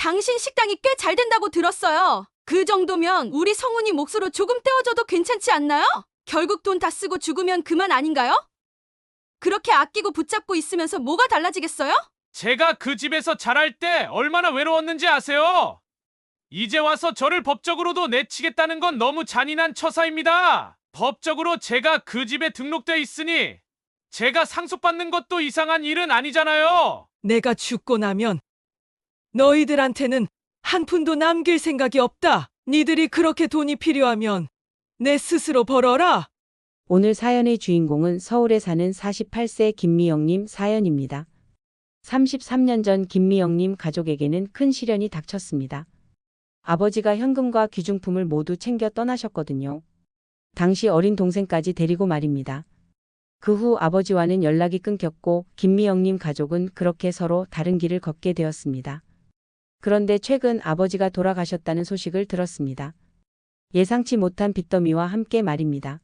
당신 식당이 꽤 잘 된다고 들었어요. 그 정도면 우리 성훈이 몫으로 조금 떼어줘도 괜찮지 않나요? 결국 돈 다 쓰고 죽으면 그만 아닌가요? 그렇게 아끼고 붙잡고 있으면서 뭐가 달라지겠어요? 제가 그 집에서 자랄 때 얼마나 외로웠는지 아세요? 이제 와서 저를 법적으로도 내치겠다는 건 너무 잔인한 처사입니다. 법적으로 제가 그 집에 등록돼 있으니 제가 상속받는 것도 이상한 일은 아니잖아요. 내가 죽고 나면 너희들한테는 한 푼도 남길 생각이 없다. 니들이 그렇게 돈이 필요하면 내 스스로 벌어라. 오늘 사연의 주인공은 서울에 사는 48세 김미영님 사연입니다. 33년 전 김미영님 가족에게는 큰 시련이 닥쳤습니다. 아버지가 현금과 귀중품을 모두 챙겨 떠나셨거든요. 당시 어린 동생까지 데리고 말입니다. 그 후 아버지와는 연락이 끊겼고 김미영님 가족은 그렇게 서로 다른 길을 걷게 되었습니다. 그런데 최근 아버지가 돌아가셨다는 소식을 들었습니다. 예상치 못한 빚더미와 함께 말입니다.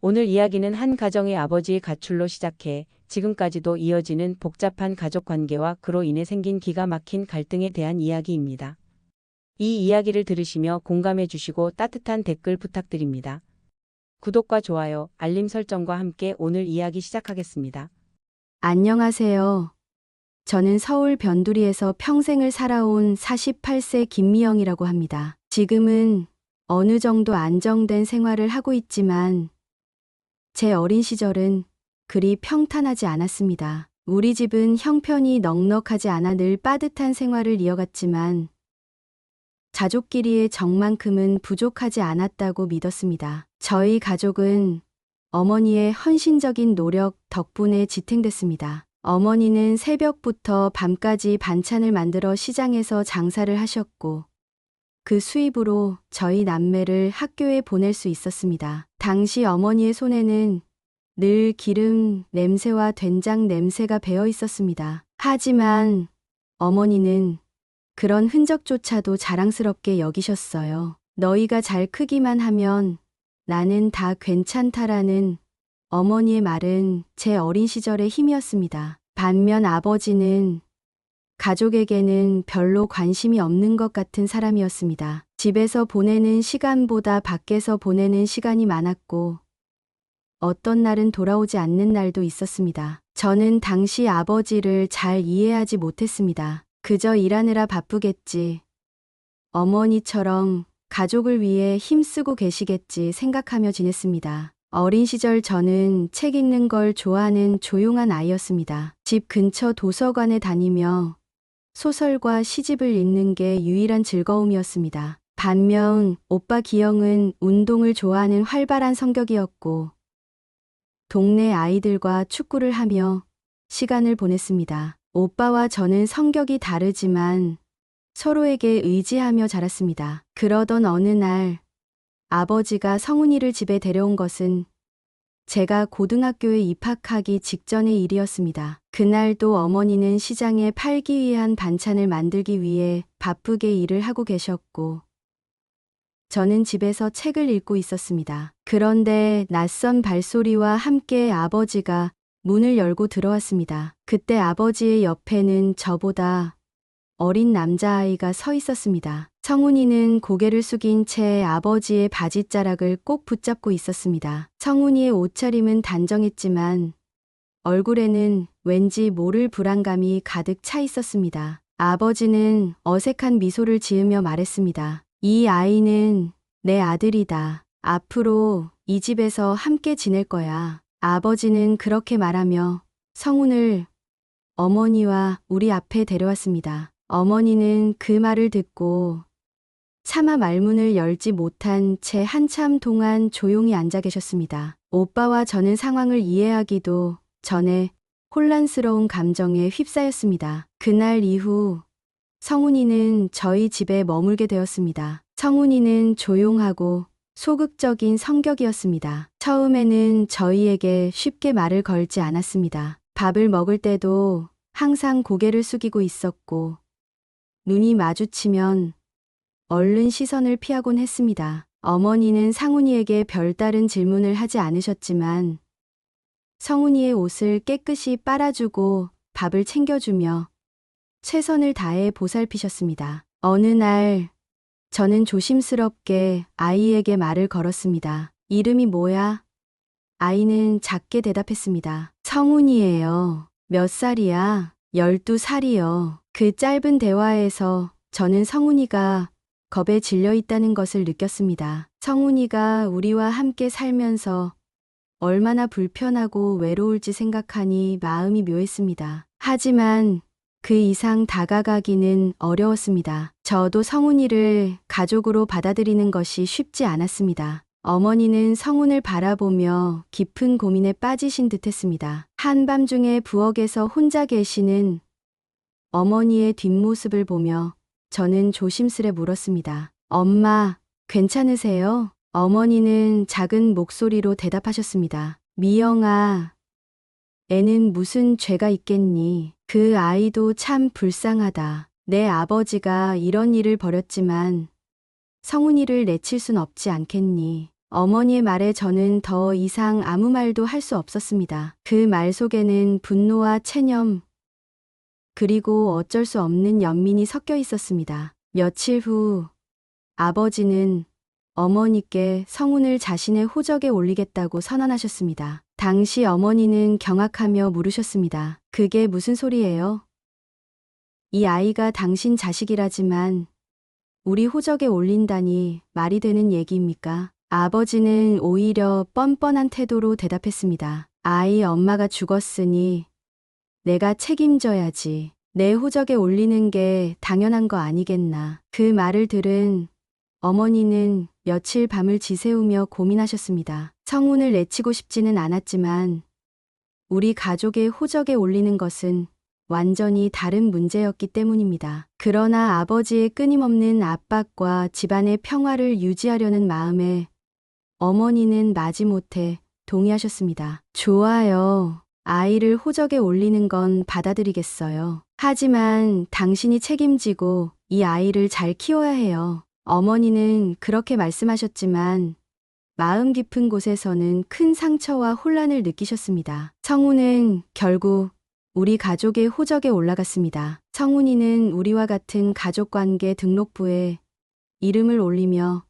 오늘 이야기는 한 가정의 아버지의 가출로 시작해 지금까지도 이어지는 복잡한 가족 관계와 그로 인해 생긴 기가 막힌 갈등에 대한 이야기입니다. 이 이야기를 들으시며 공감해 주시고 따뜻한 댓글 부탁드립니다. 구독과 좋아요, 알림 설정과 함께 오늘 이야기 시작하겠습니다. 안녕하세요. 저는 서울 변두리에서 평생을 살아온 48세 김미영이라고 합니다. 지금은 어느 정도 안정된 생활을 하고 있지만 제 어린 시절은 그리 평탄하지 않았습니다. 우리 집은 형편이 넉넉하지 않아 늘 빠듯한 생활을 이어갔지만 가족끼리의 정만큼은 부족하지 않았다고 믿었습니다. 저희 가족은 어머니의 헌신적인 노력 덕분에 지탱됐습니다. 어머니는 새벽부터 밤까지 반찬을 만들어 시장에서 장사를 하셨고 그 수입으로 저희 남매를 학교에 보낼 수 있었습니다. 당시 어머니의 손에는 늘 기름 냄새와 된장 냄새가 배어 있었습니다. 하지만 어머니는 그런 흔적조차도 자랑스럽게 여기셨어요. 너희가 잘 크기만 하면 나는 다 괜찮다라는 어머니의 말은 제 어린 시절의 힘이었습니다. 반면 아버지는 가족에게는 별로 관심이 없는 것 같은 사람이었습니다. 집에서 보내는 시간보다 밖에서 보내는 시간이 많았고 어떤 날은 돌아오지 않는 날도 있었습니다. 저는 당시 아버지를 잘 이해하지 못했습니다. 그저 일하느라 바쁘겠지. 어머니처럼 가족을 위해 힘쓰고 계시겠지 생각하며 지냈습니다. 어린 시절 저는 책 읽는 걸 좋아하는 조용한 아이였습니다. 집 근처 도서관에 다니며 소설과 시집을 읽는 게 유일한 즐거움이었습니다. 반면 오빠 기영은 운동을 좋아하는 활발한 성격이었고 동네 아이들과 축구를 하며 시간을 보냈습니다. 오빠와 저는 성격이 다르지만 서로에게 의지하며 자랐습니다. 그러던 어느 날 아버지가 성훈이를 집에 데려온 것은 제가 고등학교에 입학하기 직전의 일이었습니다. 그날도 어머니는 시장에 팔기 위한 반찬을 만들기 위해 바쁘게 일을 하고 계셨고 저는 집에서 책을 읽고 있었습니다. 그런데 낯선 발소리와 함께 아버지가 문을 열고 들어왔습니다. 그때 아버지의 옆에는 저보다 어린 남자아이가 서 있었습니다. 성훈이는 고개를 숙인 채 아버지의 바지자락을 꼭 붙잡고 있었습니다. 성훈이의 옷차림은 단정했지만 얼굴에는 왠지 모를 불안감이 가득 차 있었습니다. 아버지는 어색한 미소를 지으며 말했습니다. 이 아이는 내 아들이다. 앞으로 이 집에서 함께 지낼 거야. 아버지는 그렇게 말하며 성훈을 어머니와 우리 앞에 데려왔습니다. 어머니는 그 말을 듣고 차마 말문을 열지 못한 채 한참 동안 조용히 앉아 계셨습니다. 오빠와 저는 상황을 이해하기도 전에 혼란스러운 감정에 휩싸였습니다. 그날 이후 성훈이는 저희 집에 머물게 되었습니다. 성훈이는 조용하고 소극적인 성격이었습니다. 처음에는 저희에게 쉽게 말을 걸지 않았습니다. 밥을 먹을 때도 항상 고개를 숙이고 있었고 눈이 마주치면 얼른 시선을 피하곤 했습니다. 어머니는 상훈이에게 별다른 질문을 하지 않으셨지만 성훈이의 옷을 깨끗이 빨아주고 밥을 챙겨주며 최선을 다해 보살피셨습니다. 어느 날 저는 조심스럽게 아이에게 말을 걸었습니다. 이름이 뭐야? 아이는 작게 대답했습니다. 성훈이에요. 몇 살이야? 12살이요. 그 짧은 대화에서 저는 성훈이가 겁에 질려 있다는 것을 느꼈습니다. 성훈이가 우리와 함께 살면서 얼마나 불편하고 외로울지 생각하니 마음이 묘했습니다. 하지만 그 이상 다가가기는 어려웠습니다. 저도 성훈이를 가족으로 받아들이는 것이 쉽지 않았습니다. 어머니는 성훈을 바라보며 깊은 고민에 빠지신 듯 했습니다. 한밤중에 부엌에서 혼자 계시는 어머니의 뒷모습을 보며 저는 조심스레 물었습니다. 엄마, 괜찮으세요? 어머니는 작은 목소리로 대답하셨습니다. 미영아, 애는 무슨 죄가 있겠니? 그 아이도 참 불쌍하다. 내 아버지가 이런 일을 벌였지만 성훈이를 내칠 순 없지 않겠니? 어머니의 말에 저는 더 이상 아무 말도 할 수 없었습니다. 그 말 속에는 분노와 체념, 그리고 어쩔 수 없는 연민이 섞여 있었습니다. 며칠 후 아버지는 어머니께 성훈을 자신의 호적에 올리겠다고 선언하셨습니다. 당시 어머니는 경악하며 물으셨습니다. 그게 무슨 소리예요? 이 아이가 당신 자식이라지만 우리 호적에 올린다니 말이 되는 얘기입니까? 아버지는 오히려 뻔뻔한 태도로 대답했습니다. 아이 엄마가 죽었으니 내가 책임져야지. 내 호적에 올리는 게 당연한 거 아니겠나. 그 말을 들은 어머니는 며칠 밤을 지새우며 고민하셨습니다. 성훈을 내치고 싶지는 않았지만 우리 가족의 호적에 올리는 것은 완전히 다른 문제였기 때문입니다. 그러나 아버지의 끊임없는 압박과 집안의 평화를 유지하려는 마음에 어머니는 마지못해 동의하셨습니다. 좋아요. 아이를 호적에 올리는 건 받아들이겠어요. 하지만 당신이 책임지고 이 아이를 잘 키워야 해요. 어머니는 그렇게 말씀하셨지만 마음 깊은 곳에서는 큰 상처와 혼란을 느끼셨습니다. 성훈은 결국 우리 가족의 호적에 올라갔습니다. 성훈이는 우리와 같은 가족관계 등록부에 이름을 올리며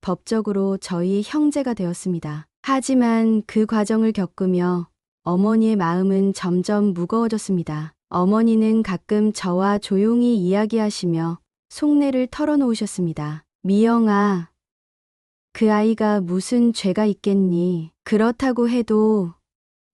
법적으로 저희 형제가 되었습니다. 하지만 그 과정을 겪으며 어머니의 마음은 점점 무거워졌습니다. 어머니는 가끔 저와 조용히 이야기하시며 속내를 털어놓으셨습니다. 미영아, 그 아이가 무슨 죄가 있겠니? 그렇다고 해도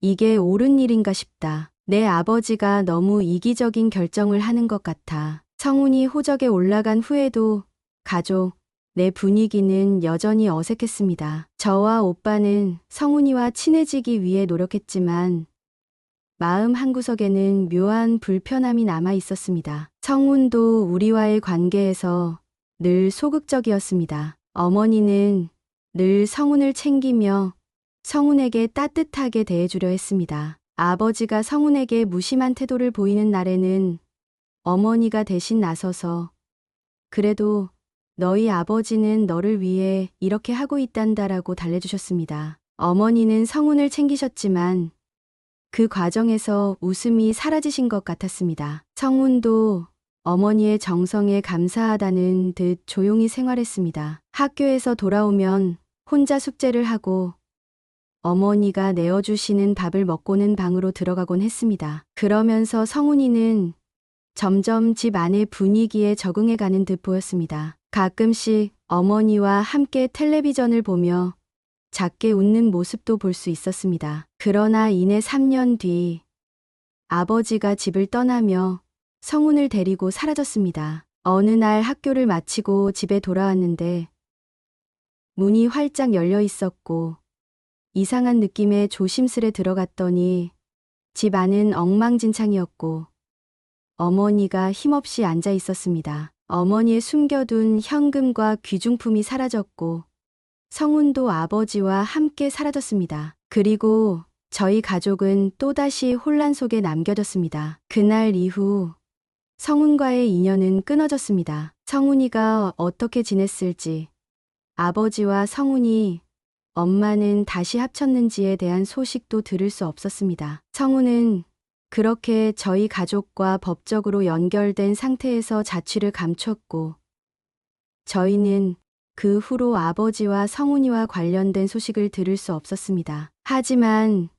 이게 옳은 일인가 싶다. 내 아버지가 너무 이기적인 결정을 하는 것 같아. 성훈이 호적에 올라간 후에도 가족, 내 분위기는 여전히 어색했습니다. 저와 오빠는 성훈이와 친해지기 위해 노력했지만 마음 한구석에는 묘한 불편함이 남아 있었습니다. 성훈도 우리와의 관계에서 늘 소극적이었습니다. 어머니는 늘 성훈을 챙기며 성훈에게 따뜻하게 대해주려 했습니다. 아버지가 성훈에게 무심한 태도를 보이는 날에는 어머니가 대신 나서서 그래도 너희 아버지는 너를 위해 이렇게 하고 있단다라고 달래주셨습니다. 어머니는 성훈을 챙기셨지만 그 과정에서 웃음이 사라지신 것 같았습니다. 성훈도 어머니의 정성에 감사하다는 듯 조용히 생활했습니다. 학교에서 돌아오면 혼자 숙제를 하고 어머니가 내어주시는 밥을 먹고는 방으로 들어가곤 했습니다. 그러면서 성훈이는 점점 집 안의 분위기에 적응해가는 듯 보였습니다. 가끔씩 어머니와 함께 텔레비전을 보며 작게 웃는 모습도 볼 수 있었습니다. 그러나 이내 3년 뒤 아버지가 집을 떠나며 성훈을 데리고 사라졌습니다. 어느 날 학교를 마치고 집에 돌아왔는데 문이 활짝 열려 있었고 이상한 느낌에 조심스레 들어갔더니 집 안은 엉망진창이었고 어머니가 힘없이 앉아 있었습니다. 어머니의 숨겨둔 현금과 귀중품이 사라졌고 성훈도 아버지와 함께 사라졌습니다. 그리고 저희 가족은 또다시 혼란 속에 남겨졌습니다. 그날 이후 성훈과의 인연은 끊어졌습니다. 성훈이가 어떻게 지냈을지, 아버지와 성훈이 엄마는 다시 합쳤는지에 대한 소식도 들을 수 없었습니다. 성훈은 그렇게 저희 가족과 법적으로 연결된 상태에서 자취를 감췄고 저희는 그 후로 아버지와 성훈이와 관련된 소식을 들을 수 없었습니다. 하지만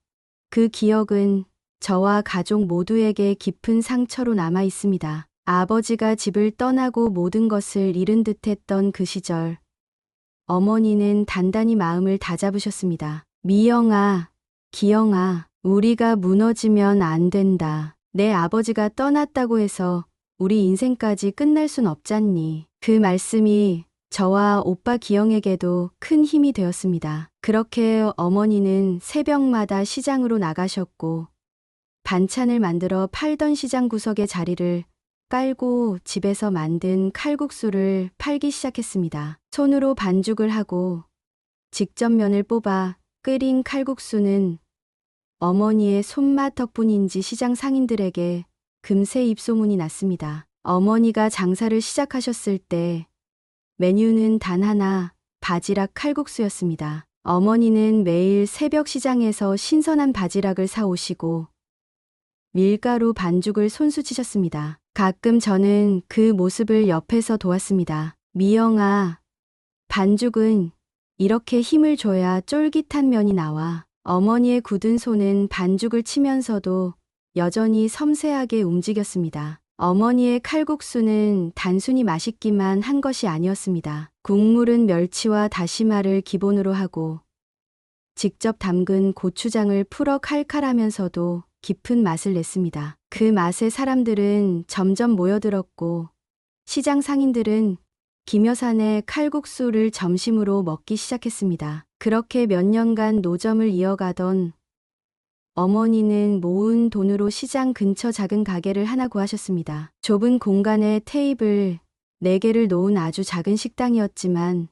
그 기억은 저와 가족 모두에게 깊은 상처로 남아 있습니다. 아버지가 집을 떠나고 모든 것을 잃은 듯했던 그 시절, 어머니는 단단히 마음을 다잡으셨습니다. 미영아, 기영아, 우리가 무너지면 안 된다. 내 아버지가 떠났다고 해서 우리 인생까지 끝날 순 없잖니. 그 말씀이 저와 오빠 기영에게도 큰 힘이 되었습니다. 그렇게 어머니는 새벽마다 시장으로 나가셨고 반찬을 만들어 팔던 시장 구석에 자리를 깔고 집에서 만든 칼국수를 팔기 시작했습니다. 손으로 반죽을 하고 직접 면을 뽑아 끓인 칼국수는 어머니의 손맛 덕분인지 시장 상인들에게 금세 입소문이 났습니다. 어머니가 장사를 시작하셨을 때 메뉴는 단 하나, 바지락 칼국수였습니다. 어머니는 매일 새벽 시장에서 신선한 바지락을 사오시고 밀가루 반죽을 손수 치셨습니다. 가끔 저는 그 모습을 옆에서 도왔습니다. 미영아, 반죽은 이렇게 힘을 줘야 쫄깃한 면이 나와. 어머니의 굳은 손은 반죽을 치면서도 여전히 섬세하게 움직였습니다. 어머니의 칼국수는 단순히 맛있기만 한 것이 아니었습니다. 국물은 멸치와 다시마를 기본으로 하고 직접 담근 고추장을 풀어 칼칼하면서도 깊은 맛을 냈습니다. 그 맛에 사람들은 점점 모여들었고 시장 상인들은 김여산의 칼국수를 점심으로 먹기 시작했습니다. 그렇게 몇 년간 노점을 이어가던 어머니는 모은 돈으로 시장 근처 작은 가게를 하나 구하셨습니다. 좁은 공간에 테이블 4개를 놓은 아주 작은 식당이었지만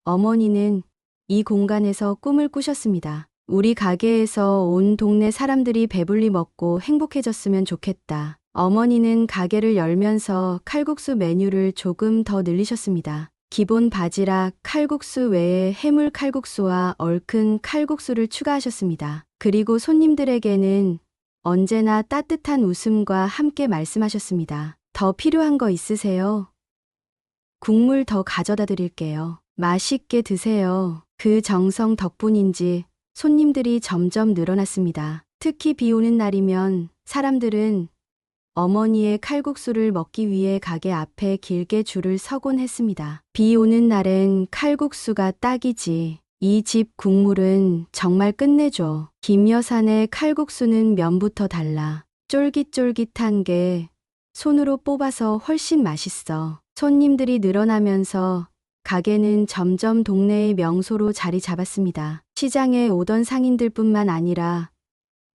어머니는 이 공간에서 꿈을 꾸셨습니다. 우리 가게에서 온 동네 사람들이 배불리 먹고 행복해졌으면 좋겠다. 어머니는 가게를 열면서 칼국수 메뉴를 조금 더 늘리셨습니다. 기본 바지락 칼국수 외에 해물 칼국수와 얼큰 칼국수를 추가하셨습니다. 그리고 손님들에게는 언제나 따뜻한 웃음과 함께 말씀하셨습니다. 더 필요한 거 있으세요? 국물 더 가져다 드릴게요. 맛있게 드세요. 그 정성 덕분인지 손님들이 점점 늘어났습니다. 특히 비 오는 날이면 사람들은 어머니의 칼국수를 먹기 위해 가게 앞에 길게 줄을 서곤 했습니다. 비 오는 날엔 칼국수가 딱이지. 이 집 국물은 정말 끝내줘. 김여산의 칼국수는 면부터 달라. 쫄깃쫄깃한 게 손으로 뽑아서 훨씬 맛있어. 손님들이 늘어나면서 가게는 점점 동네의 명소로 자리 잡았습니다. 시장에 오던 상인들뿐만 아니라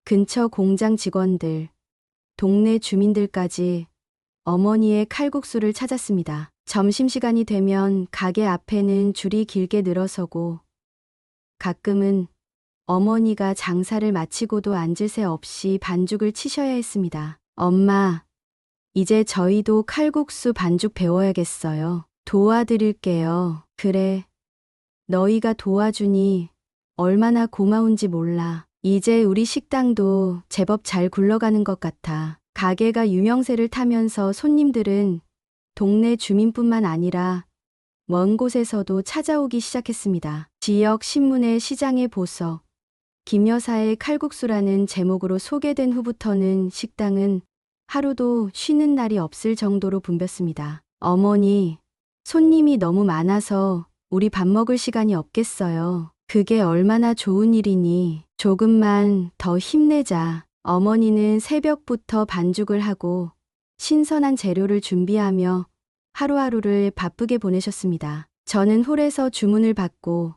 근처 공장 직원들, 동네 주민들까지 어머니의 칼국수를 찾았습니다. 점심시간이 되면 가게 앞에는 줄이 길게 늘어서고 가끔은 어머니가 장사를 마치고도 앉을 새 없이 반죽을 치셔야 했습니다. 엄마, 이제 저희도 칼국수 반죽 배워야겠어요. 도와드릴게요. 그래, 너희가 도와주니 얼마나 고마운지 몰라. 이제 우리 식당도 제법 잘 굴러가는 것 같아. 가게가 유명세를 타면서 손님들은 동네 주민뿐만 아니라 먼 곳에서도 찾아오기 시작했습니다. 지역 신문의 시장의 보석, 김여사의 칼국수라는 제목으로 소개된 후부터는 식당은 하루도 쉬는 날이 없을 정도로 붐볐습니다. 어머니, 손님이 너무 많아서 우리 밥 먹을 시간이 없겠어요. 그게 얼마나 좋은 일이니. 조금만 더 힘내자. 어머니는 새벽부터 반죽을 하고 신선한 재료를 준비하며 하루하루를 바쁘게 보내셨습니다. 저는 홀에서 주문을 받고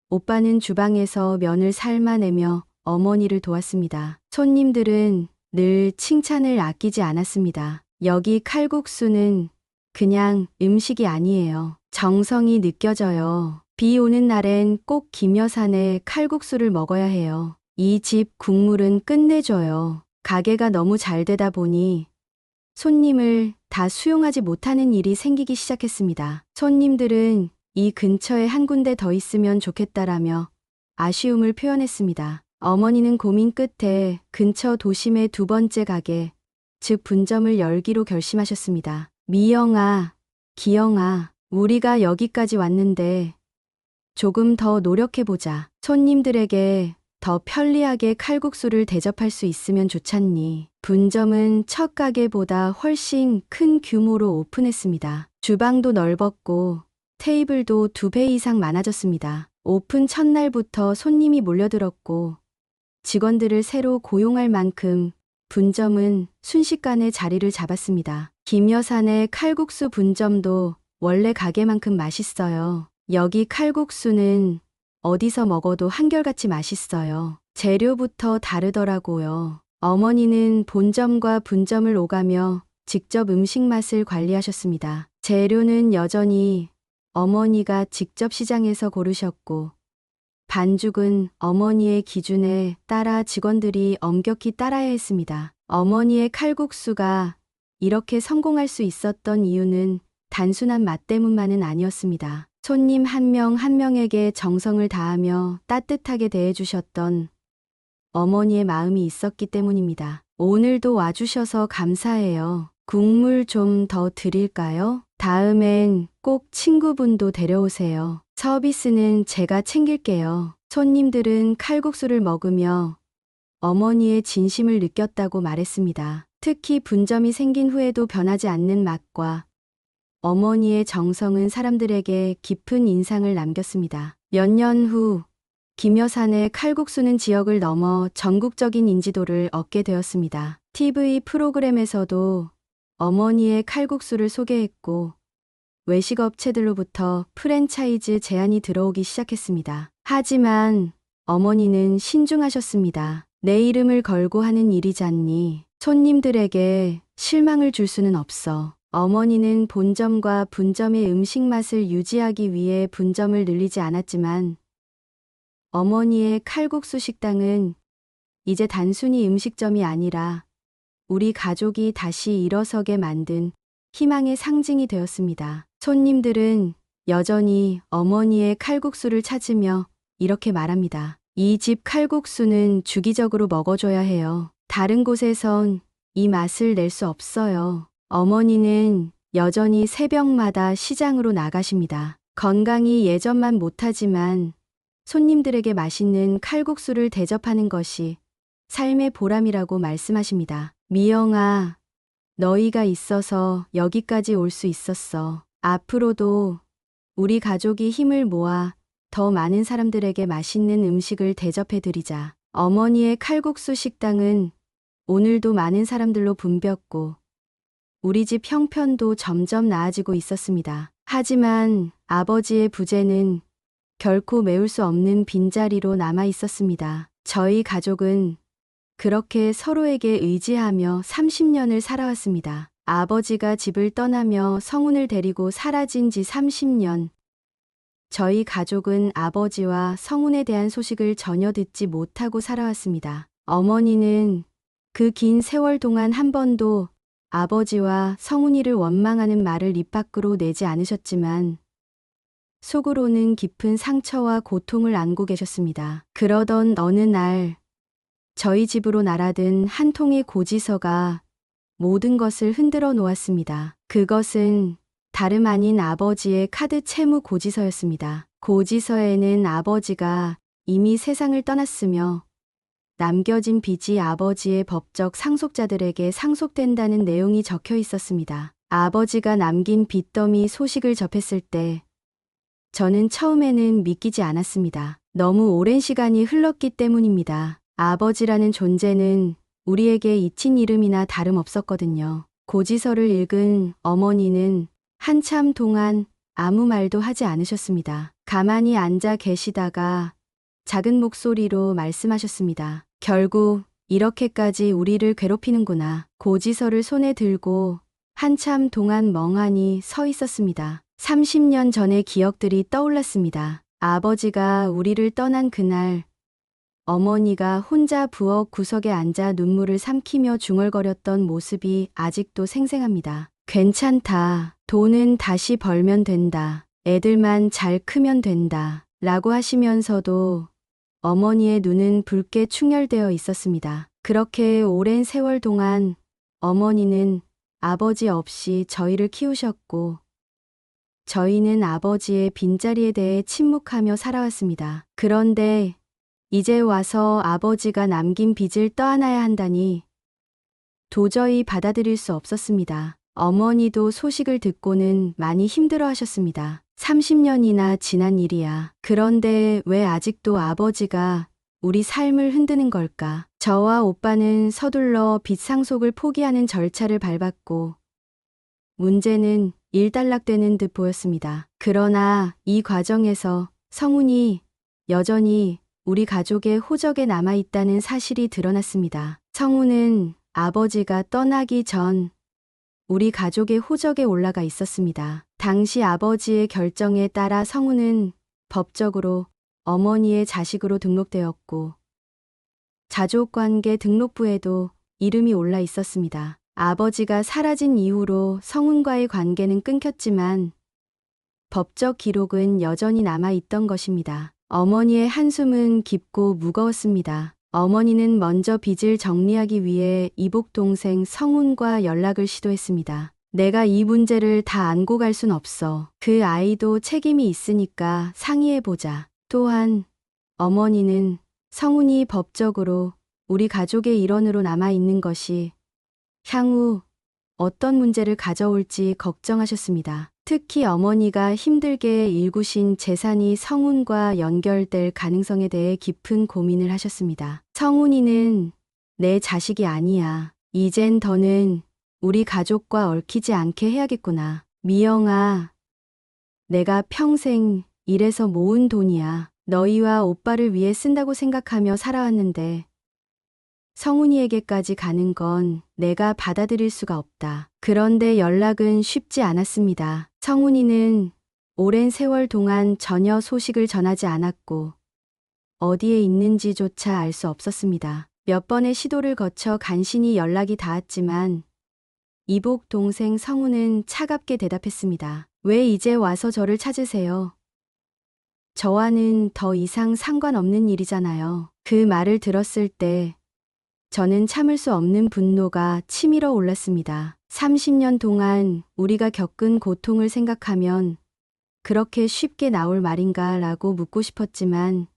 오빠는 주방에서 면을 삶아내며 어머니를 도왔습니다. 손님들은 늘 칭찬을 아끼지 않았습니다. 여기 칼국수는 그냥 음식이 아니에요. 정성이 느껴져요. 비 오는 날엔 꼭 김여산의 칼국수를 먹어야 해요. 이 집 국물은 끝내줘요. 가게가 너무 잘 되다 보니 손님을 다 수용하지 못하는 일이 생기기 시작했습니다. 손님들은 이 근처에 한 군데 더 있으면 좋겠다라며 아쉬움을 표현했습니다. 어머니는 고민 끝에 근처 도심의 두 번째 가게, 즉 분점을 열기로 결심하셨습니다. 미영아, 기영아, 우리가 여기까지 왔는데 조금 더 노력해보자. 손님들에게 더 편리하게 칼국수를 대접할 수 있으면 좋잖니. 분점은 첫 가게보다 훨씬 큰 규모로 오픈했습니다. 주방도 넓었고 테이블도 2배 이상 많아졌습니다. 오픈 첫날부터 손님이 몰려들었고 직원들을 새로 고용할 만큼 분점은 순식간에 자리를 잡았습니다. 김여산의 칼국수 분점도 원래 가게만큼 맛있어요. 여기 칼국수는 어디서 먹어도 한결같이 맛있어요. 재료부터 다르더라고요. 어머니는 본점과 분점을 오가며 직접 음식 맛을 관리하셨습니다. 재료는 여전히 어머니가 직접 시장에서 고르셨고 반죽은 어머니의 기준에 따라 직원들이 엄격히 따라야 했습니다. 어머니의 칼국수가 이렇게 성공할 수 있었던 이유는 단순한 맛 때문만은 아니었습니다. 손님 한 명 한 명에게 정성을 다하며 따뜻하게 대해주셨던 어머니의 마음이 있었기 때문입니다. 오늘도 와주셔서 감사해요. 국물 좀 더 드릴까요? 다음엔 꼭 친구분도 데려오세요. 서비스는 제가 챙길게요. 손님들은 칼국수를 먹으며 어머니의 진심을 느꼈다고 말했습니다. 특히 분점이 생긴 후에도 변하지 않는 맛과 어머니의 정성은 사람들에게 깊은 인상을 남겼습니다. 몇 년 후 김여산의 칼국수는 지역을 넘어 전국적인 인지도를 얻게 되었습니다. TV 프로그램에서도 어머니의 칼국수를 소개했고 외식 업체들로부터 프랜차이즈 제안이 들어오기 시작했습니다. 하지만 어머니는 신중하셨습니다. 내 이름을 걸고 하는 일이잖니. 손님들에게 실망을 줄 수는 없어. 어머니는 본점과 분점의 음식 맛을 유지하기 위해 분점을 늘리지 않았지만 어머니의 칼국수 식당은 이제 단순히 음식점이 아니라 우리 가족이 다시 일어서게 만든 희망의 상징이 되었습니다. 손님들은 여전히 어머니의 칼국수를 찾으며 이렇게 말합니다. 이 집 칼국수는 주기적으로 먹어줘야 해요. 다른 곳에선 이 맛을 낼 수 없어요. 어머니는 여전히 새벽마다 시장으로 나가십니다. 건강이 예전만 못하지만 손님들에게 맛있는 칼국수를 대접하는 것이 삶의 보람이라고 말씀하십니다. 미영아, 너희가 있어서 여기까지 올 수 있었어. 앞으로도 우리 가족이 힘을 모아 더 많은 사람들에게 맛있는 음식을 대접해드리자. 어머니의 칼국수 식당은 오늘도 많은 사람들로 붐볐고 우리 집 형편도 점점 나아지고 있었습니다. 하지만 아버지의 부재는 결코 메울 수 없는 빈자리로 남아 있었습니다. 저희 가족은 그렇게 서로에게 의지하며 30년을 살아왔습니다. 아버지가 집을 떠나며 성운을 데리고 사라진 지 30년. 저희 가족은 아버지와 성운에 대한 소식을 전혀 듣지 못하고 살아왔습니다. 어머니는 그 긴 세월 동안 한 번도 아버지와 성운이를 원망하는 말을 입 밖으로 내지 않으셨지만 속으로는 깊은 상처와 고통을 안고 계셨습니다. 그러던 어느 날 저희 집으로 날아든 한 통의 고지서가 모든 것을 흔들어 놓았습니다. 그것은 다름 아닌 아버지의 카드 채무 고지서였습니다. 고지서에는 아버지가 이미 세상을 떠났으며 남겨진 빚이 아버지의 법적 상속자들에게 상속된다는 내용이 적혀 있었습니다. 아버지가 남긴 빚더미 소식을 접했을 때 저는 처음에는 믿기지 않았습니다. 너무 오랜 시간이 흘렀기 때문입니다. 아버지라는 존재는 우리에게 잊힌 이름이나 다름없었거든요. 고지서를 읽은 어머니는 한참 동안 아무 말도 하지 않으셨습니다. 가만히 앉아 계시다가 작은 목소리로 말씀하셨습니다. 결국 이렇게까지 우리를 괴롭히는구나. 고지서를 손에 들고 한참 동안 멍하니 서 있었습니다. 30년 전의 기억들이 떠올랐습니다. 아버지가 우리를 떠난 그날 어머니가 혼자 부엌 구석에 앉아 눈물을 삼키며 중얼거렸던 모습이 아직도 생생합니다. 괜찮다. 돈은 다시 벌면 된다. 애들만 잘 크면 된다. 라고 하시면서도 어머니의 눈은 붉게 충혈되어 있었습니다. 그렇게 오랜 세월 동안 어머니는 아버지 없이 저희를 키우셨고, 저희는 아버지의 빈자리에 대해 침묵하며 살아왔습니다. 그런데 이제 와서 아버지가 남긴 빚을 떠안아야 한다니 도저히 받아들일 수 없었습니다. 어머니도 소식을 듣고는 많이 힘들어 하셨습니다. 30년이나 지난 일이야. 그런데 왜 아직도 아버지가 우리 삶을 흔드는 걸까? 저와 오빠는 서둘러 빚 상속을 포기하는 절차를 밟았고, 문제는 일단락되는 듯 보였습니다. 그러나 이 과정에서 성훈이 여전히 우리 가족의 호적에 남아있다는 사실이 드러났습니다. 성훈은 아버지가 떠나기 전 우리 가족의 호적에 올라가 있었습니다. 당시 아버지의 결정에 따라 성훈은 법적으로 어머니의 자식으로 등록되었고, 가족관계 등록부에도 이름이 올라 있었습니다. 아버지가 사라진 이후로 성훈과의 관계는 끊겼지만 법적 기록은 여전히 남아있던 것입니다. 어머니의 한숨은 깊고 무거웠습니다. 어머니는 먼저 빚을 정리하기 위해 이복 동생 성훈과 연락을 시도했습니다. 내가 이 문제를 다 안고 갈 순 없어. 그 아이도 책임이 있으니까 상의해보자. 또한 어머니는 성훈이 법적으로 우리 가족의 일원으로 남아있는 것이 향후 어떤 문제를 가져올지 걱정하셨습니다. 특히 어머니가 힘들게 일구신 재산이 성훈과 연결될 가능성에 대해 깊은 고민을 하셨습니다. 성훈이는 내 자식이 아니야. 이젠 더는 우리 가족과 얽히지 않게 해야겠구나. 미영아, 내가 평생 일해서 모은 돈이야. 너희와 오빠를 위해 쓴다고 생각하며 살아왔는데 성훈이에게까지 가는 건 내가 받아들일 수가 없다. 그런데 연락은 쉽지 않았습니다. 성훈이는 오랜 세월 동안 전혀 소식을 전하지 않았고 어디에 있는지조차 알 수 없었습니다. 몇 번의 시도를 거쳐 간신히 연락이 닿았지만 이복 동생 성훈은 차갑게 대답했습니다. 왜 이제 와서 저를 찾으세요? 저와는 더 이상 상관없는 일이잖아요. 그 말을 들었을 때 저는 참을 수 없는 분노가 치밀어 올랐습니다. 30년 동안 우리가 겪은 고통을 생각하면 그렇게 쉽게 나올 말인가 라고 묻고 싶었지만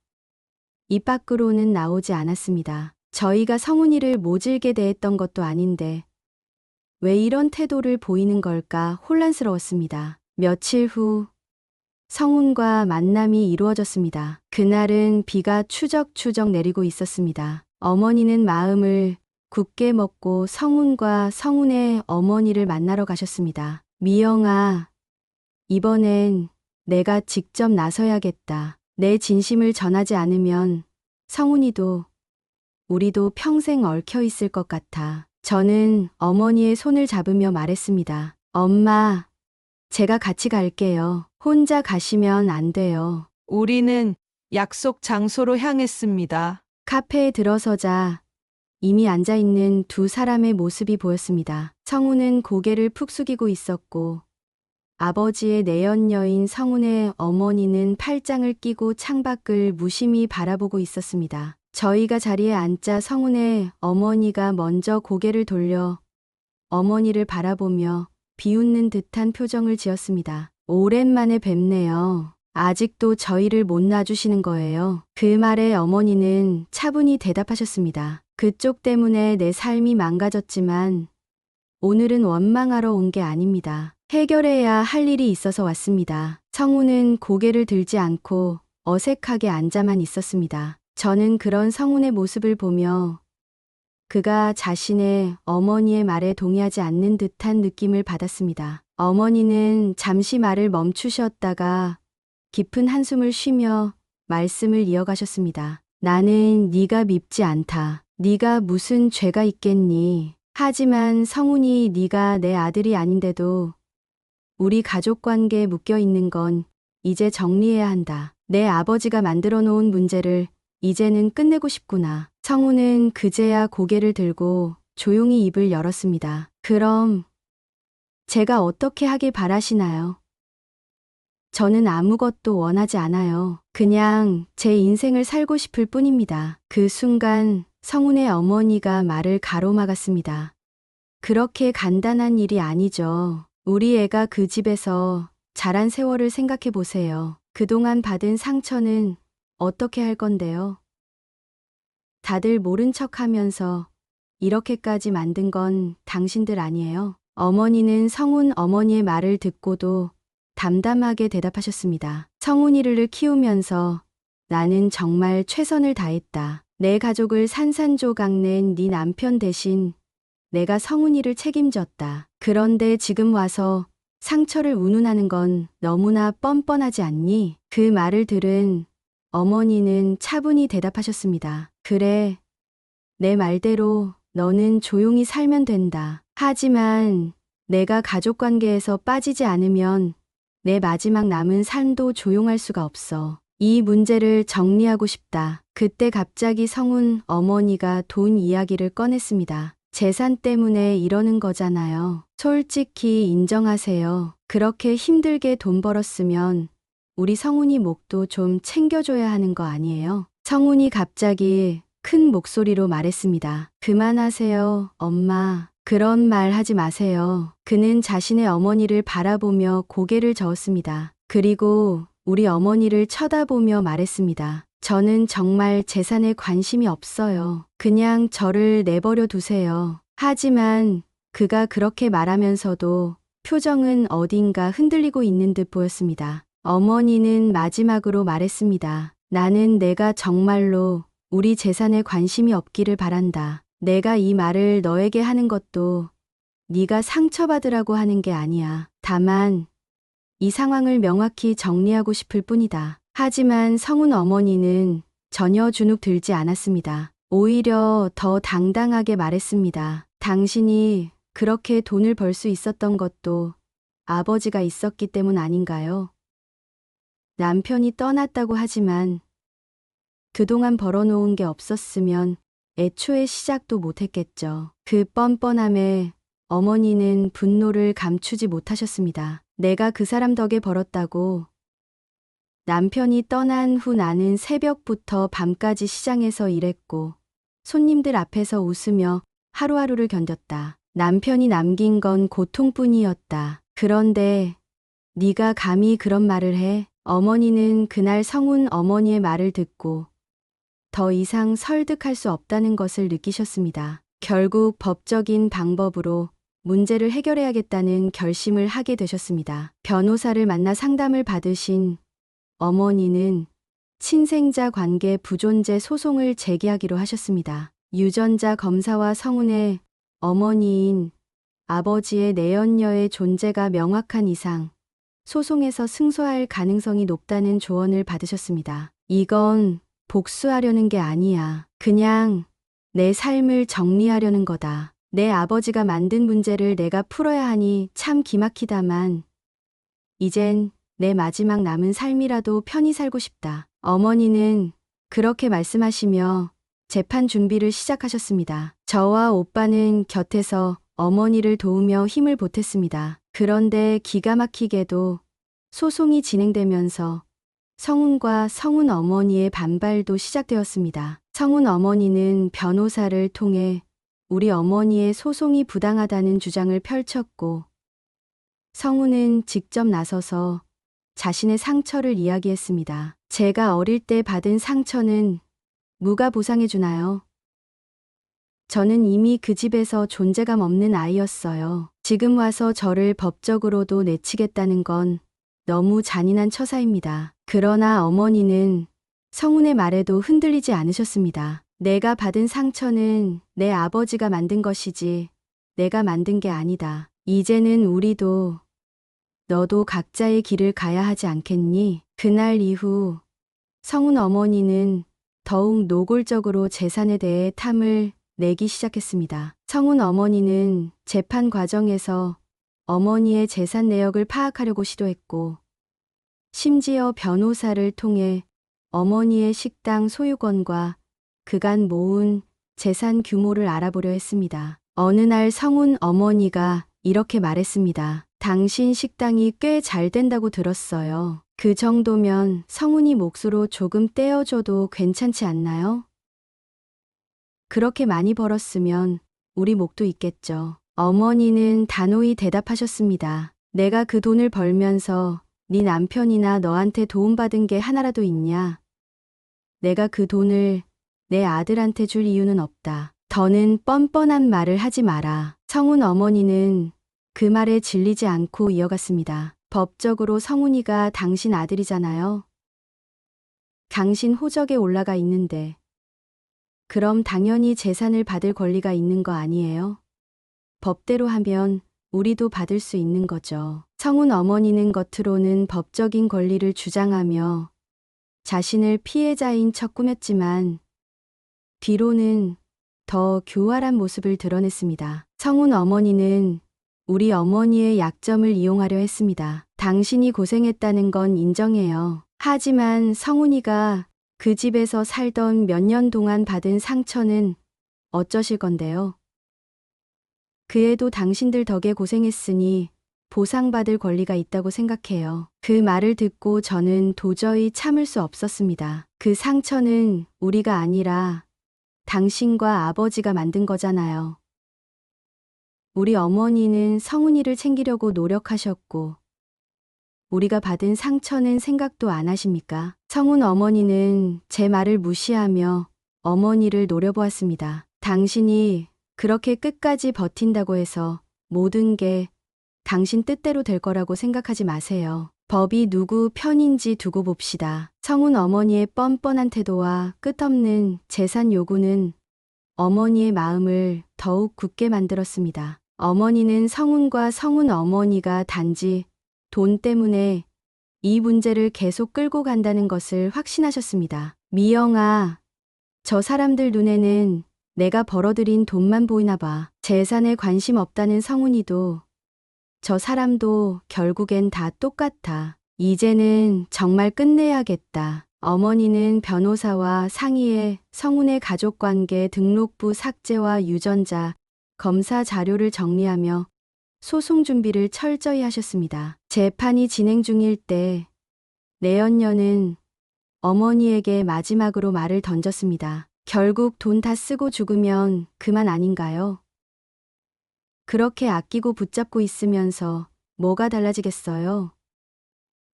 입 밖으로는 나오지 않았습니다. 저희가 성훈이를 모질게 대했던 것도 아닌데 왜 이런 태도를 보이는 걸까 혼란스러웠습니다. 며칠 후 성훈과 만남이 이루어졌습니다. 그날은 비가 추적추적 내리고 있었습니다. 어머니는 마음을 굳게 먹고 성훈과 성훈의 어머니를 만나러 가셨습니다. 미영아, 이번엔 내가 직접 나서야겠다. 내 진심을 전하지 않으면 성훈이도 우리도 평생 얽혀 있을 것 같아. 저는 어머니의 손을 잡으며 말했습니다. 엄마, 제가 같이 갈게요. 혼자 가시면 안 돼요. 우리는 약속 장소로 향했습니다. 카페에 들어서자 이미 앉아있는 두 사람의 모습이 보였습니다. 성훈은 고개를 푹 숙이고 있었고 아버지의 내연녀인 성훈의 어머니는 팔짱을 끼고 창밖을 무심히 바라보고 있었습니다. 저희가 자리에 앉자 성훈의 어머니가 먼저 고개를 돌려 어머니를 바라보며 비웃는 듯한 표정을 지었습니다. 오랜만에 뵙네요. 아직도 저희를 못 놔주시는 거예요. 그 말에 어머니는 차분히 대답하셨습니다. 그쪽 때문에 내 삶이 망가졌지만 오늘은 원망하러 온 게 아닙니다. 해결해야 할 일이 있어서 왔습니다. 성훈은 고개를 들지 않고 어색하게 앉아만 있었습니다. 저는 그런 성훈의 모습을 보며 그가 자신의 어머니의 말에 동의하지 않는 듯한 느낌을 받았습니다. 어머니는 잠시 말을 멈추셨다가 깊은 한숨을 쉬며 말씀을 이어가셨습니다. 나는 네가 밉지 않다. 네가 무슨 죄가 있겠니? 하지만 성훈이 네가 내 아들이 아닌데도 우리 가족 관계에 묶여 있는 건 이제 정리해야 한다. 내 아버지가 만들어 놓은 문제를 이제는 끝내고 싶구나. 성훈은 그제야 고개를 들고 조용히 입을 열었습니다. 그럼 제가 어떻게 하길 바라시나요? 저는 아무것도 원하지 않아요. 그냥 제 인생을 살고 싶을 뿐입니다. 그 순간 성훈의 어머니가 말을 가로막았습니다. 그렇게 간단한 일이 아니죠. 우리 애가 그 집에서 자란 세월을 생각해 보세요. 그동안 받은 상처는 어떻게 할 건데요? 다들 모른 척 하면서 이렇게까지 만든 건 당신들 아니에요. 어머니는 성훈 어머니의 말을 듣고도 담담하게 대답하셨습니다. 성훈이를 키우면서 나는 정말 최선을 다했다. 내 가족을 산산조각 낸 네 남편 대신 내가 성훈이를 책임졌다. 그런데 지금 와서 상처를 운운하는 건 너무나 뻔뻔하지 않니? 그 말을 들은 어머니는 차분히 대답하셨습니다. 그래, 내 말대로 너는 조용히 살면 된다. 하지만 내가 가족 관계에서 빠지지 않으면 내 마지막 남은 삶도 조용할 수가 없어. 이 문제를 정리하고 싶다. 그때 갑자기 성훈 어머니가 돈 이야기를 꺼냈습니다. 재산 때문에 이러는 거잖아요. 솔직히 인정하세요. 그렇게 힘들게 돈 벌었으면 우리 성훈이 목도 좀 챙겨줘야 하는 거 아니에요? 성훈이 갑자기 큰 목소리로 말했습니다. 그만하세요, 엄마. 그런 말 하지 마세요. 그는 자신의 어머니를 바라보며 고개를 저었습니다. 그리고 우리 어머니를 쳐다보며 말했습니다. 저는 정말 재산에 관심이 없어요. 그냥 저를 내버려 두세요. 하지만 그가 그렇게 말하면서도 표정은 어딘가 흔들리고 있는 듯 보였습니다. 어머니는 마지막으로 말했습니다. 나는 내가 정말로 우리 재산에 관심이 없기를 바란다. 내가 이 말을 너에게 하는 것도 네가 상처받으라고 하는 게 아니야. 다만 이 상황을 명확히 정리하고 싶을 뿐이다. 하지만 성훈 어머니는 전혀 주눅 들지 않았습니다. 오히려 더 당당하게 말했습니다. 당신이 그렇게 돈을 벌 수 있었던 것도 아버지가 있었기 때문 아닌가요? 남편이 떠났다고 하지만 그동안 벌어놓은 게 없었으면 애초에 시작도 못했겠죠. 그 뻔뻔함에 어머니는 분노를 감추지 못하셨습니다. 내가 그 사람 덕에 벌었다고. 남편이 떠난 후 나는 새벽부터 밤까지 시장에서 일했고 손님들 앞에서 웃으며 하루하루를 견뎠다. 남편이 남긴 건 고통뿐이었다. 그런데 네가 감히 그런 말을 해? 어머니는 그날 성훈 어머니의 말을 듣고 더 이상 설득할 수 없다는 것을 느끼셨습니다. 결국 법적인 방법으로 문제를 해결해야겠다는 결심을 하게 되셨습니다. 변호사를 만나 상담을 받으신 어머니는 친생자 관계 부존재 소송을 제기하기로 하셨습니다. 유전자 검사와 성훈의 어머니인 아버지의 내연녀의 존재가 명확한 이상 소송에서 승소할 가능성이 높다는 조언을 받으셨습니다. 이건 복수하려는 게 아니야. 그냥 내 삶을 정리하려는 거다. 내 아버지가 만든 문제를 내가 풀어야 하니 참 기막히다만 이젠 내 마지막 남은 삶이라도 편히 살고 싶다. 어머니는 그렇게 말씀하시며 재판 준비를 시작하셨습니다. 저와 오빠는 곁에서 어머니를 도우며 힘을 보탰습니다. 그런데 기가 막히게도 소송이 진행되면서 성훈과 성훈 어머니의 반발도 시작되었습니다. 성훈 어머니는 변호사를 통해 우리 어머니의 소송이 부당하다는 주장을 펼쳤고 성훈은 직접 나서서 자신의 상처를 이야기했습니다. 제가 어릴 때 받은 상처는 누가 보상해 주나요? 저는 이미 그 집에서 존재감 없는 아이였어요. 지금 와서 저를 법적으로도 내치겠다는 건 너무 잔인한 처사입니다. 그러나 어머니는 성훈의 말에도 흔들리지 않으셨습니다. 내가 받은 상처는 내 아버지가 만든 것이지 내가 만든 게 아니다. 이제는 우리도 너도 각자의 길을 가야 하지 않겠니? 그날 이후 성훈 어머니는 더욱 노골적으로 재산에 대해 탐을 내기 시작했습니다. 성훈 어머니는 재판 과정에서 어머니의 재산 내역을 파악하려고 시도했고 심지어 변호사를 통해 어머니의 식당 소유권과 그간 모은 재산 규모를 알아보려 했습니다. 어느 날 성훈 어머니가 이렇게 말했습니다. 당신 식당이 꽤 잘 된다고 들었어요. 그 정도면 성훈이 몫으로 조금 떼어줘도 괜찮지 않나요? 그렇게 많이 벌었으면 우리 몫도 있겠죠. 어머니는 단호히 대답하셨습니다. 내가 그 돈을 벌면서 네 남편이나 너한테 도움받은 게 하나라도 있냐? 내가 그 돈을 내 아들한테 줄 이유는 없다. 더는 뻔뻔한 말을 하지 마라. 성훈 어머니는 그 말에 질리지 않고 이어갔습니다. 법적으로 성훈이가 당신 아들이잖아요. 당신 호적에 올라가 있는데 그럼 당연히 재산을 받을 권리가 있는 거 아니에요? 법대로 하면 우리도 받을 수 있는 거죠. 성훈 어머니는 겉으로는 법적인 권리를 주장하며 자신을 피해자인 척 꾸몄지만 뒤로는 더 교활한 모습을 드러냈습니다. 성훈 어머니는 우리 어머니의 약점을 이용하려 했습니다. 당신이 고생했다는 건 인정해요. 하지만 성훈이가 그 집에서 살던 몇 년 동안 받은 상처는 어쩌실 건데요? 그 애도 당신들 덕에 고생했으니 보상받을 권리가 있다고 생각해요. 그 말을 듣고 저는 도저히 참을 수 없었습니다. 그 상처는 우리가 아니라 당신과 아버지가 만든 거잖아요. 우리 어머니는 성훈이를 챙기려고 노력하셨고 우리가 받은 상처는 생각도 안 하십니까? 성훈 어머니는 제 말을 무시하며 어머니를 노려보았습니다. 당신이 그렇게 끝까지 버틴다고 해서 모든 게 당신 뜻대로 될 거라고 생각하지 마세요. 법이 누구 편인지 두고 봅시다. 성훈 어머니의 뻔뻔한 태도와 끝없는 재산 요구는 어머니의 마음을 더욱 굳게 만들었습니다. 어머니는 성훈과 성훈 어머니가 단지 돈 때문에 이 문제를 계속 끌고 간다는 것을 확신하셨습니다. 미영아, 저 사람들 눈에는 내가 벌어들인 돈만 보이나 봐. 재산에 관심 없다는 성훈이도 저 사람도 결국엔 다 똑같아. 이제는 정말 끝내야겠다. 어머니는 변호사와 상의해 성훈의 가족관계 등록부 삭제와 유전자 검사 자료를 정리하며 소송 준비를 철저히 하셨습니다. 재판이 진행 중일 때 내연녀는 어머니에게 마지막으로 말을 던졌습니다. 결국 돈 다 쓰고 죽으면 그만 아닌가요? 그렇게 아끼고 붙잡고 있으면서 뭐가 달라지겠어요?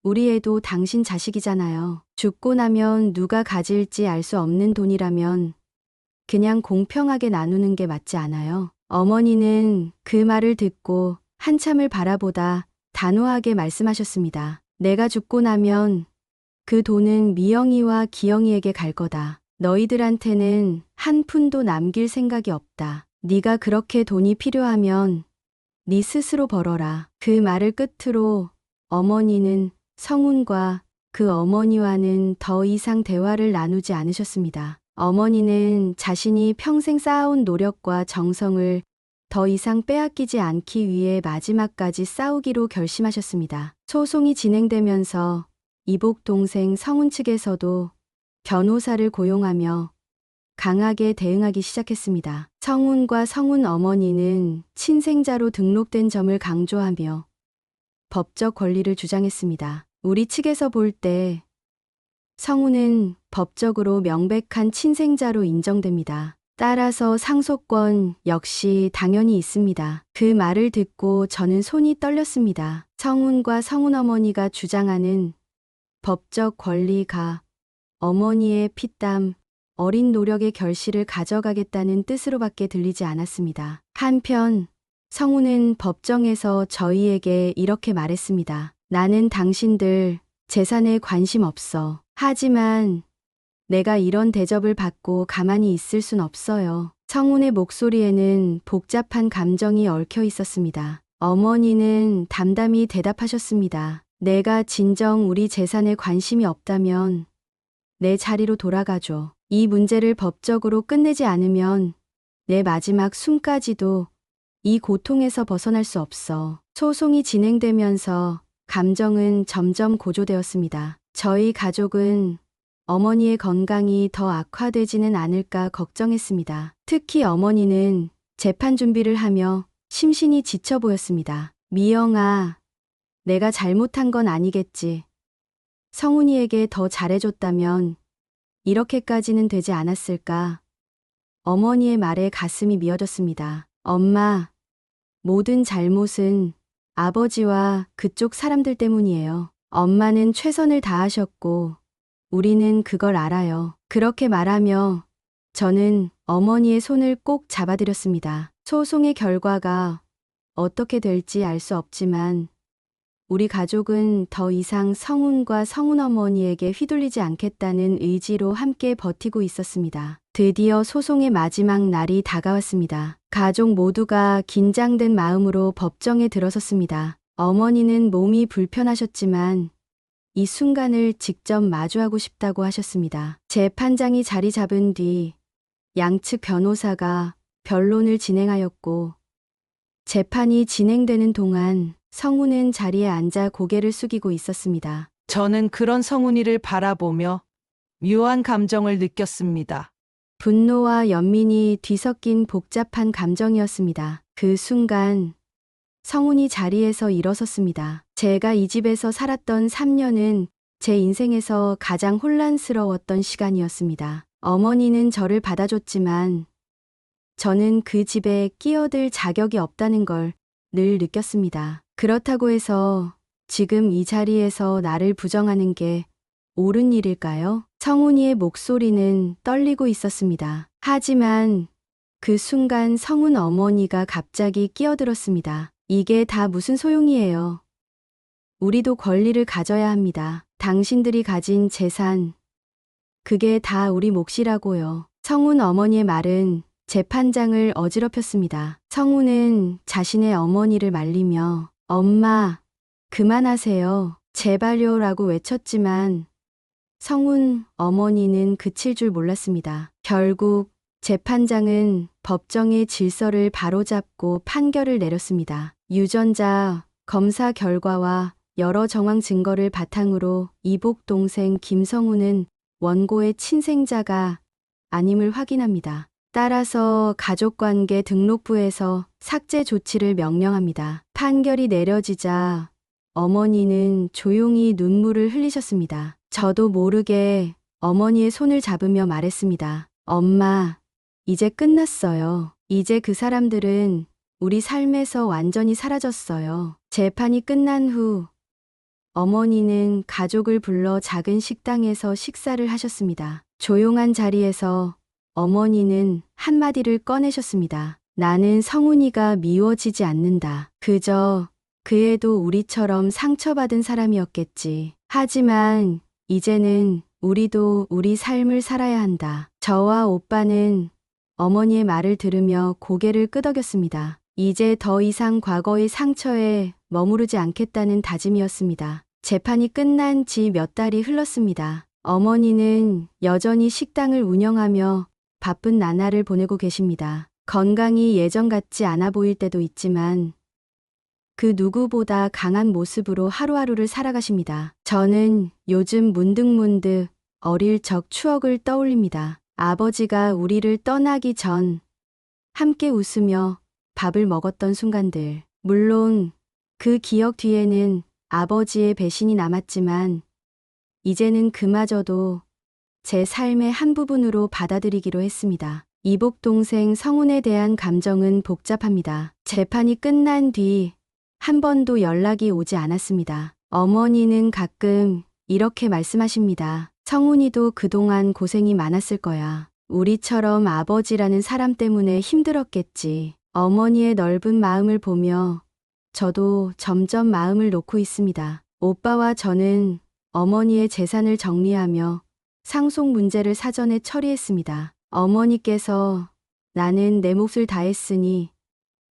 우리 애도 당신 자식이잖아요. 죽고 나면 누가 가질지 알 수 없는 돈이라면 그냥 공평하게 나누는 게 맞지 않아요? 어머니는 그 말을 듣고 한참을 바라보다 단호하게 말씀하셨습니다. 내가 죽고 나면 그 돈은 미영이와 기영이에게 갈 거다. 너희들한테는 한 푼도 남길 생각이 없다. 네가 그렇게 돈이 필요하면 네 스스로 벌어라. 그 말을 끝으로 어머니는 성훈과 그 어머니와는 더 이상 대화를 나누지 않으셨습니다. 어머니는 자신이 평생 쌓아온 노력과 정성을 더 이상 빼앗기지 않기 위해 마지막까지 싸우기로 결심하셨습니다. 소송이 진행되면서 이복 동생 성훈 측에서도 변호사를 고용하며 강하게 대응하기 시작했습니다. 성훈과 성훈 어머니는 친생자로 등록된 점을 강조하며 법적 권리를 주장했습니다. 우리 측에서 볼 때 성훈은 법적으로 명백한 친생자로 인정됩니다. 따라서 상속권 역시 당연히 있습니다. 그 말을 듣고 저는 손이 떨렸습니다. 성훈과 성훈 어머니가 주장하는 법적 권리가 어머니의 피땀, 어린 노력의 결실을 가져가겠다는 뜻으로밖에 들리지 않았습니다. 한편 성훈은 법정에서 저희에게 이렇게 말했습니다. 나는 당신들 재산에 관심 없어. 하지만 내가 이런 대접을 받고 가만히 있을 순 없어요. 성훈의 목소리에는 복잡한 감정이 얽혀 있었습니다. 어머니는 담담히 대답하셨습니다. 내가 진정 우리 재산에 관심이 없다면 내 자리로 돌아가줘. 이 문제를 법적으로 끝내지 않으면 내 마지막 숨까지도 이 고통에서 벗어날 수 없어. 소송이 진행되면서 감정은 점점 고조되었습니다. 저희 가족은 어머니의 건강이 더 악화되지는 않을까 걱정했습니다. 특히 어머니는 재판 준비를 하며 심신이 지쳐 보였습니다. 미영아, 내가 잘못한 건 아니겠지. 성훈이에게 더 잘해줬다면 이렇게까지는 되지 않았을까. 어머니의 말에 가슴이 미어졌습니다. 엄마, 모든 잘못은 아버지와 그쪽 사람들 때문이에요. 엄마는 최선을 다하셨고 우리는 그걸 알아요. 그렇게 말하며 저는 어머니의 손을 꼭 잡아드렸습니다. 소송의 결과가 어떻게 될지 알 수 없지만 우리 가족은 더 이상 성훈과 성훈 어머니에게 휘둘리지 않겠다는 의지로 함께 버티고 있었습니다. 드디어 소송의 마지막 날이 다가왔습니다. 가족 모두가 긴장된 마음으로 법정에 들어섰습니다. 어머니는 몸이 불편하셨지만 이 순간을 직접 마주하고 싶다고 하셨습니다. 재판장이 자리 잡은 뒤 양측 변호사가 변론을 진행하였고 재판이 진행되는 동안 성훈은 자리에 앉아 고개를 숙이고 있었습니다. 저는 그런 성훈이를 바라보며 묘한 감정을 느꼈습니다. 분노와 연민이 뒤섞인 복잡한 감정이었습니다. 그 순간 성훈이 자리에서 일어섰습니다. 제가 이 집에서 살았던 3년은 제 인생에서 가장 혼란스러웠던 시간이었습니다. 어머니는 저를 받아줬지만 저는 그 집에 끼어들 자격이 없다는 걸 늘 느꼈습니다. 그렇다고 해서 지금 이 자리에서 나를 부정하는 게 옳은 일일까요? 성훈이의 목소리는 떨리고 있었습니다. 하지만 그 순간 성훈 어머니가 갑자기 끼어들었습니다. 이게 다 무슨 소용이에요. 우리도 권리를 가져야 합니다. 당신들이 가진 재산, 그게 다 우리 몫이라고요. 성훈 어머니의 말은 재판장을 어지럽혔습니다. 성훈은 자신의 어머니를 말리며 엄마, 그만하세요. 제발요라고 외쳤지만 성훈 어머니는 그칠 줄 몰랐습니다. 결국 재판장은 법정의 질서를 바로잡고 판결을 내렸습니다. 유전자 검사 결과와 여러 정황 증거를 바탕으로 이복 동생 김성훈은 원고의 친생자가 아님을 확인합니다. 따라서 가족관계 등록부에서 삭제 조치를 명령합니다. 판결이 내려지자 어머니는 조용히 눈물을 흘리셨습니다. 저도 모르게 어머니의 손을 잡으며 말했습니다. 엄마, 이제 끝났어요. 이제 그 사람들은 우리 삶에서 완전히 사라졌어요. 재판이 끝난 후 어머니는 가족을 불러 작은 식당에서 식사를 하셨습니다. 조용한 자리에서 어머니는 한마디를 꺼내셨습니다. 나는 성훈이가 미워지지 않는다. 그저 그 애도 우리처럼 상처받은 사람이었겠지. 하지만 이제는 우리도 우리 삶을 살아야 한다. 저와 오빠는 어머니의 말을 들으며 고개를 끄덕였습니다. 이제 더 이상 과거의 상처에 머무르지 않겠다는 다짐이었습니다. 재판이 끝난 지 몇 달이 흘렀습니다. 어머니는 여전히 식당을 운영하며 바쁜 나날을 보내고 계십니다. 건강이 예전 같지 않아 보일 때도 있지만 그 누구보다 강한 모습으로 하루하루를 살아가십니다. 저는 요즘 문득문득 어릴 적 추억을 떠올립니다. 아버지가 우리를 떠나기 전 함께 웃으며 밥을 먹었던 순간들. 물론 그 기억 뒤에는 아버지의 배신이 남았지만 이제는 그마저도 제 삶의 한 부분으로 받아들이기로 했습니다. 이복 동생 성훈에 대한 감정은 복잡합니다. 재판이 끝난 뒤 한 번도 연락이 오지 않았습니다. 어머니는 가끔 이렇게 말씀하십니다. 성훈이도 그동안 고생이 많았을 거야. 우리처럼 아버지라는 사람 때문에 힘들었겠지. 어머니의 넓은 마음을 보며 저도 점점 마음을 놓고 있습니다. 오빠와 저는 어머니의 재산을 정리하며 상속 문제를 사전에 처리했습니다. 어머니께서 나는 내 몫을 다했으니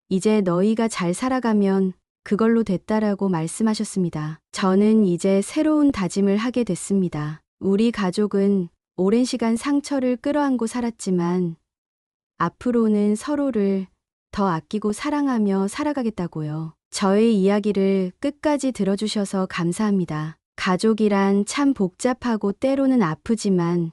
이제 너희가 잘 살아가면 그걸로 됐다라고 말씀하셨습니다. 저는 이제 새로운 다짐을 하게 됐습니다. 우리 가족은 오랜 시간 상처를 끌어안고 살았지만 앞으로는 서로를 더 아끼고 사랑하며 살아가겠다고요. 저의 이야기를 끝까지 들어주셔서 감사합니다. 가족이란 참 복잡하고 때로는 아프지만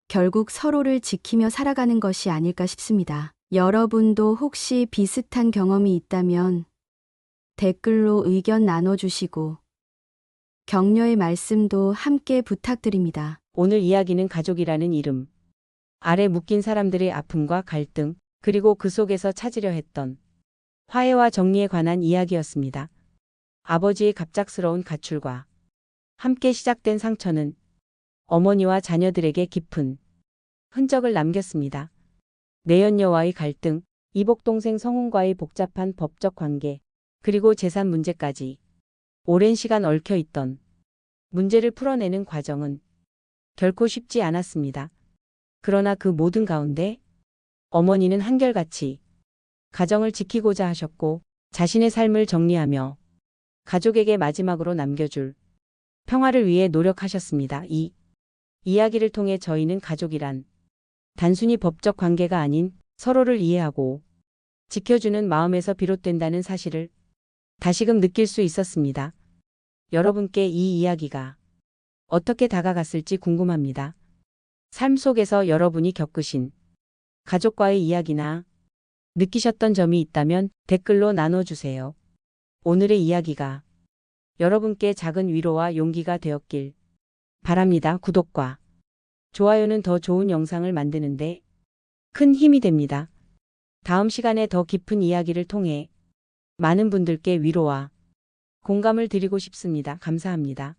결국 서로를 지키며 살아가는 것이 아닐까 싶습니다. 여러분도 혹시 비슷한 경험이 있다면 댓글로 의견 나눠주시고 격려의 말씀도 함께 부탁드립니다. 오늘 이야기는 가족이라는 이름 아래 묶인 사람들의 아픔과 갈등, 그리고 그 속에서 찾으려 했던 화해와 정리에 관한 이야기였습니다. 아버지의 갑작스러운 가출과 함께 시작된 상처는 어머니와 자녀들에게 깊은 흔적을 남겼습니다. 내연녀와의 갈등, 이복동생 성훈과의 복잡한 법적 관계, 그리고 재산 문제까지 오랜 시간 얽혀 있던 문제를 풀어내는 과정은 결코 쉽지 않았습니다. 그러나 그 모든 가운데 어머니는 한결같이 가정을 지키고자 하셨고 자신의 삶을 정리하며 가족에게 마지막으로 남겨줄 평화를 위해 노력하셨습니다. 이 이야기를 통해 저희는 가족이란 단순히 법적 관계가 아닌 서로를 이해하고 지켜주는 마음에서 비롯된다는 사실을 다시금 느낄 수 있었습니다. 여러분께 이 이야기가 어떻게 다가갔을지 궁금합니다. 삶 속에서 여러분이 겪으신 가족과의 이야기나 느끼셨던 점이 있다면 댓글로 나눠주세요. 오늘의 이야기가 여러분께 작은 위로와 용기가 되었길 바랍니다. 구독과 좋아요는 더 좋은 영상을 만드는데 큰 힘이 됩니다. 다음 시간에 더 깊은 이야기를 통해 많은 분들께 위로와 공감을 드리고 싶습니다. 감사합니다.